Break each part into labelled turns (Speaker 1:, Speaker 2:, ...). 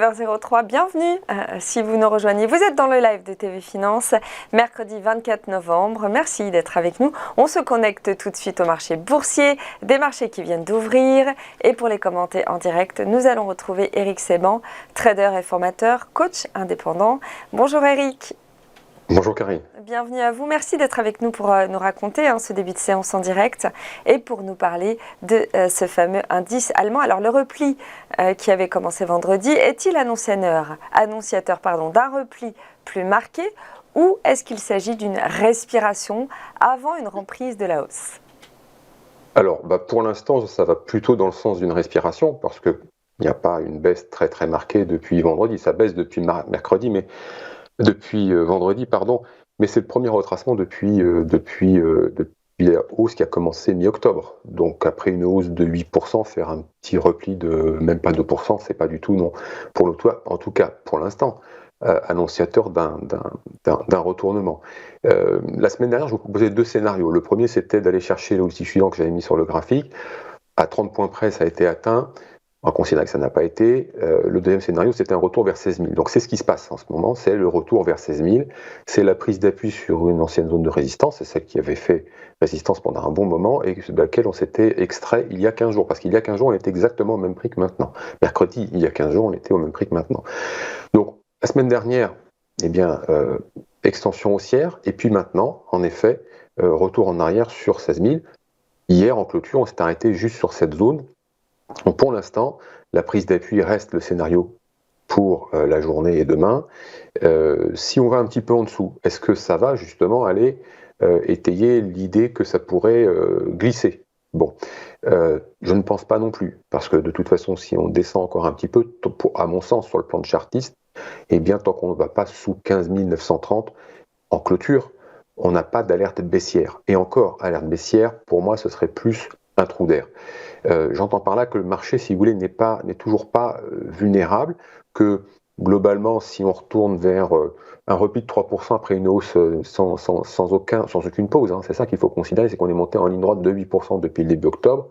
Speaker 1: 9h03, bienvenue si vous nous rejoignez. Vous êtes dans le live de TV Finance, mercredi 24 novembre. Merci d'être avec nous. On se connecte tout de suite au marché boursier, des marchés qui viennent d'ouvrir. Et pour les commenter en direct, nous allons retrouver Eric Seban, trader et formateur, coach indépendant. Bonjour Eric.
Speaker 2: Bonjour Karine.
Speaker 1: Bienvenue à vous. Merci d'être avec nous pour nous raconter ce début de séance en direct et pour nous parler de ce fameux indice allemand. Alors le repli qui avait commencé vendredi, est-il annonciateur d'un repli plus marqué ou est-ce qu'il s'agit d'une respiration avant une reprise de la hausse?
Speaker 2: Alors pour l'instant ça va plutôt dans le sens d'une respiration parce qu'il n'y a pas une baisse très marquée depuis vendredi. Ça baisse depuis mercredi, mais depuis vendredi, pardon, mais c'est le premier retracement depuis la hausse qui a commencé mi-octobre. Donc après une hausse de 8%, faire un petit repli de même pas 2%, c'est pas du tout, non, pour le toit, en tout cas pour l'instant, annonciateur d'un retournement. La semaine dernière, je vous proposais deux scénarios. Le premier, c'était d'aller chercher le outil suivant que j'avais mis sur le graphique. À 30 points près, ça a été atteint. On considère que ça n'a pas été. Le deuxième scénario, c'était un retour vers 16 000. Donc c'est ce qui se passe en ce moment, c'est le retour vers 16 000. C'est la prise d'appui sur une ancienne zone de résistance, c'est celle qui avait fait résistance pendant un bon moment et de laquelle on s'était extrait il y a 15 jours. Parce qu'il y a 15 jours, on était exactement au même prix que maintenant. Mercredi, il y a 15 jours, on était au même prix que maintenant. Donc la semaine dernière, extension haussière. Et puis maintenant, en effet, retour en arrière sur 16 000. Hier, en clôture, on s'est arrêté juste sur cette zone. Donc pour l'instant, la prise d'appui reste le scénario pour la journée et demain. Si on va un petit peu en dessous, est-ce que ça va justement aller étayer l'idée que ça pourrait glisser? Bon, je ne pense pas non plus, parce que de toute façon, si on descend encore un petit peu, à mon sens, sur le plan de chartiste, eh bien, tant qu'on ne va pas sous 15 930 en clôture, on n'a pas d'alerte baissière. Et encore, alerte baissière, pour moi, ce serait plus un trou d'air. J'entends par là que le marché, si vous voulez, n'est toujours pas vulnérable, que globalement, si on retourne vers un repli de 3% après une hausse sans aucune pause, c'est ça qu'il faut considérer, c'est qu'on est monté en ligne droite de 8% depuis le début octobre.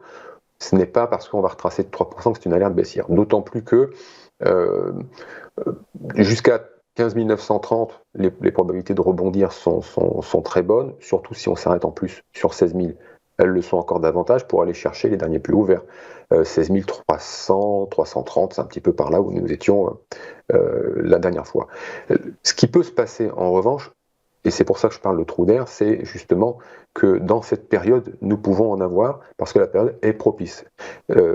Speaker 2: Ce n'est pas parce qu'on va retracer de 3% que c'est une alerte baissière. D'autant plus que jusqu'à 15 930, les probabilités de rebondir sont très bonnes, surtout si on s'arrête en plus sur 16 000. Elles le sont encore davantage pour aller chercher les derniers plus hauts vers 16 300, 330, c'est un petit peu par là où nous étions la dernière fois. Ce qui peut se passer en revanche, et c'est pour ça que je parle de trou d'air, c'est justement que dans cette période, nous pouvons en avoir, parce que la période est propice.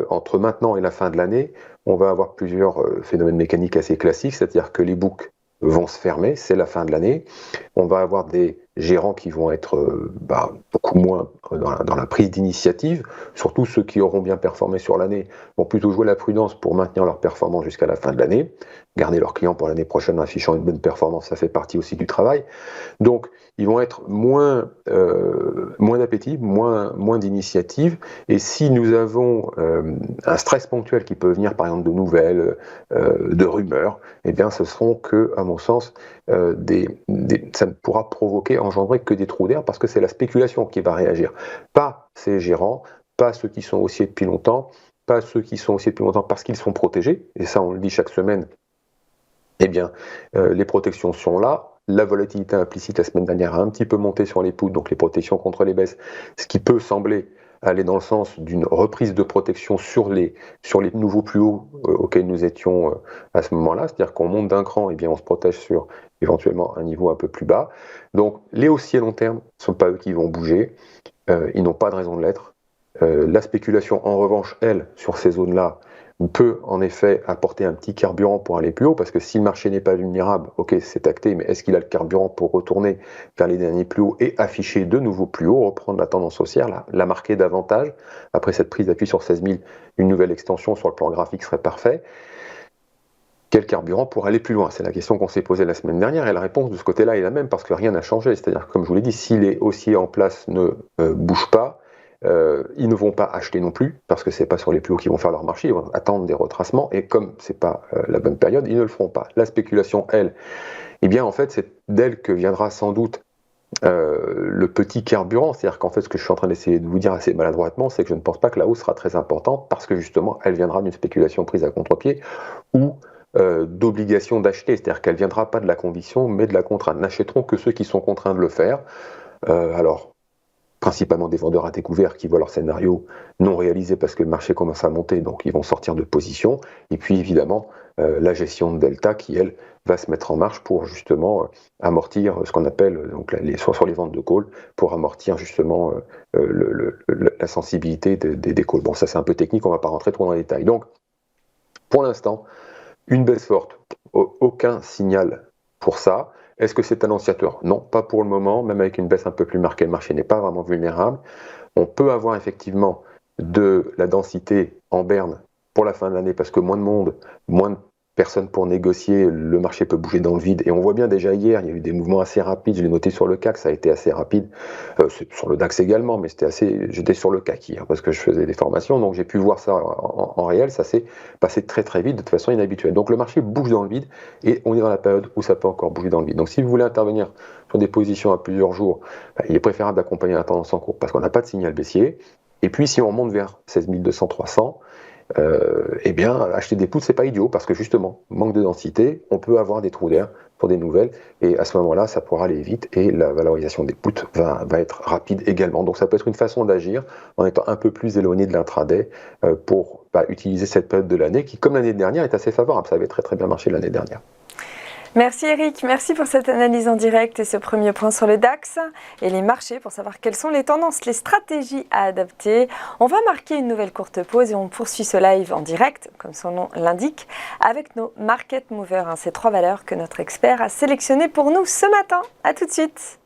Speaker 2: Entre maintenant et la fin de l'année, on va avoir plusieurs phénomènes mécaniques assez classiques, c'est-à-dire que les boucles vont se fermer, c'est la fin de l'année. On va avoir des gérants qui vont être beaucoup moins dans la prise d'initiative, surtout ceux qui auront bien performé sur l'année vont plutôt jouer la prudence pour maintenir leur performance jusqu'à la fin de l'année, garder leurs clients pour l'année prochaine en affichant une bonne performance, ça fait partie aussi du travail. Donc ils vont être moins d'appétit, moins d'initiative, et si nous avons un stress ponctuel qui peut venir par exemple de nouvelles, de rumeurs, eh bien ce seront que, à mon sens, ça ne pourra engendrer que des trous d'air parce que c'est la spéculation qui va réagir. Pas ces gérants, pas ceux qui sont haussiers depuis longtemps, pas ceux qui sont haussiers depuis longtemps parce qu'ils sont protégés, et ça on le dit chaque semaine, eh bien les protections sont là. La volatilité implicite la semaine dernière a un petit peu monté sur les poutres, donc les protections contre les baisses, ce qui peut sembler aller dans le sens d'une reprise de protection sur les nouveaux plus hauts auxquels nous étions à ce moment-là, c'est-à-dire qu'on monte d'un cran, et bien on se protège sur éventuellement un niveau un peu plus bas. Donc les haussiers long terme ne sont pas eux qui vont bouger, ils n'ont pas de raison de l'être. La spéculation en revanche, elle, sur ces zones-là, peut en effet apporter un petit carburant pour aller plus haut, parce que si le marché n'est pas vulnérable, ok, c'est acté, mais est-ce qu'il a le carburant pour retourner vers les derniers plus hauts et afficher de nouveaux plus hauts, reprendre la tendance haussière, la marquer davantage? Après cette prise d'appui sur 16 000, une nouvelle extension sur le plan graphique serait parfait. Quel carburant pour aller plus loin? C'est la question qu'on s'est posée la semaine dernière, et la réponse de ce côté-là est la même, parce que rien n'a changé. C'est-à-dire que, comme je vous l'ai dit, si les haussiers en place ne bougent pas, ils ne vont pas acheter non plus, parce que c'est pas sur les plus hauts qu'ils vont faire leur marché, ils vont attendre des retracements, et comme c'est pas la bonne période, ils ne le feront pas. La spéculation, elle, eh bien en fait, c'est d'elle que viendra sans doute le petit carburant, c'est-à-dire qu'en fait, ce que je suis en train d'essayer de vous dire assez maladroitement, c'est que je ne pense pas que la hausse sera très importante, parce que justement, elle viendra d'une spéculation prise à contre-pied, ou d'obligation d'acheter, c'est-à-dire qu'elle ne viendra pas de la condition, mais de la contrainte. N'achèteront que ceux qui sont contraints de le faire. Alors, principalement des vendeurs à découvert qui voient leur scénario non réalisé parce que le marché commence à monter, donc ils vont sortir de position. Et puis évidemment, la gestion de delta qui, elle, va se mettre en marche pour justement amortir ce qu'on appelle, donc sur les ventes de call, pour amortir justement la sensibilité des calls. Bon, ça c'est un peu technique, on ne va pas rentrer trop dans les détails. Donc, pour l'instant, une baisse forte, aucun signal pour ça. Est-ce que c'est annonciateur? Non, pas pour le moment, même avec une baisse un peu plus marquée, le marché n'est pas vraiment vulnérable. On peut avoir effectivement de la densité en berne pour la fin de l'année parce que moins de monde, moins de personnes pour négocier, le marché peut bouger dans le vide. Et on voit bien déjà hier, il y a eu des mouvements assez rapides, je l'ai noté sur le CAC, ça a été assez rapide, sur le DAX également, mais j'étais sur le CAC hier parce que je faisais des formations, donc j'ai pu voir ça en réel, ça s'est passé très très vite, de toute façon inhabituelle. Donc le marché bouge dans le vide et on est dans la période où ça peut encore bouger dans le vide. Donc si vous voulez intervenir sur des positions à plusieurs jours, il est préférable d'accompagner la tendance en cours parce qu'on n'a pas de signal baissier. Et puis si on monte vers 16 200, 300, eh bien, acheter des puts, c'est pas idiot, parce que justement, manque de densité, on peut avoir des trous d'air pour des nouvelles, et à ce moment-là, ça pourra aller vite, et la valorisation des puts va être rapide également. Donc ça peut être une façon d'agir en étant un peu plus éloigné de l'intraday pour utiliser cette période de l'année qui, comme l'année dernière, est assez favorable. Ça avait très très bien marché l'année dernière.
Speaker 1: Merci Eric, merci pour cette analyse en direct et ce premier point sur le DAX et les marchés pour savoir quelles sont les tendances, les stratégies à adopter. On va marquer une nouvelle courte pause et on poursuit ce live en direct, comme son nom l'indique, avec nos market movers, ces 3 valeurs que notre expert a sélectionnées pour nous ce matin. À tout de suite.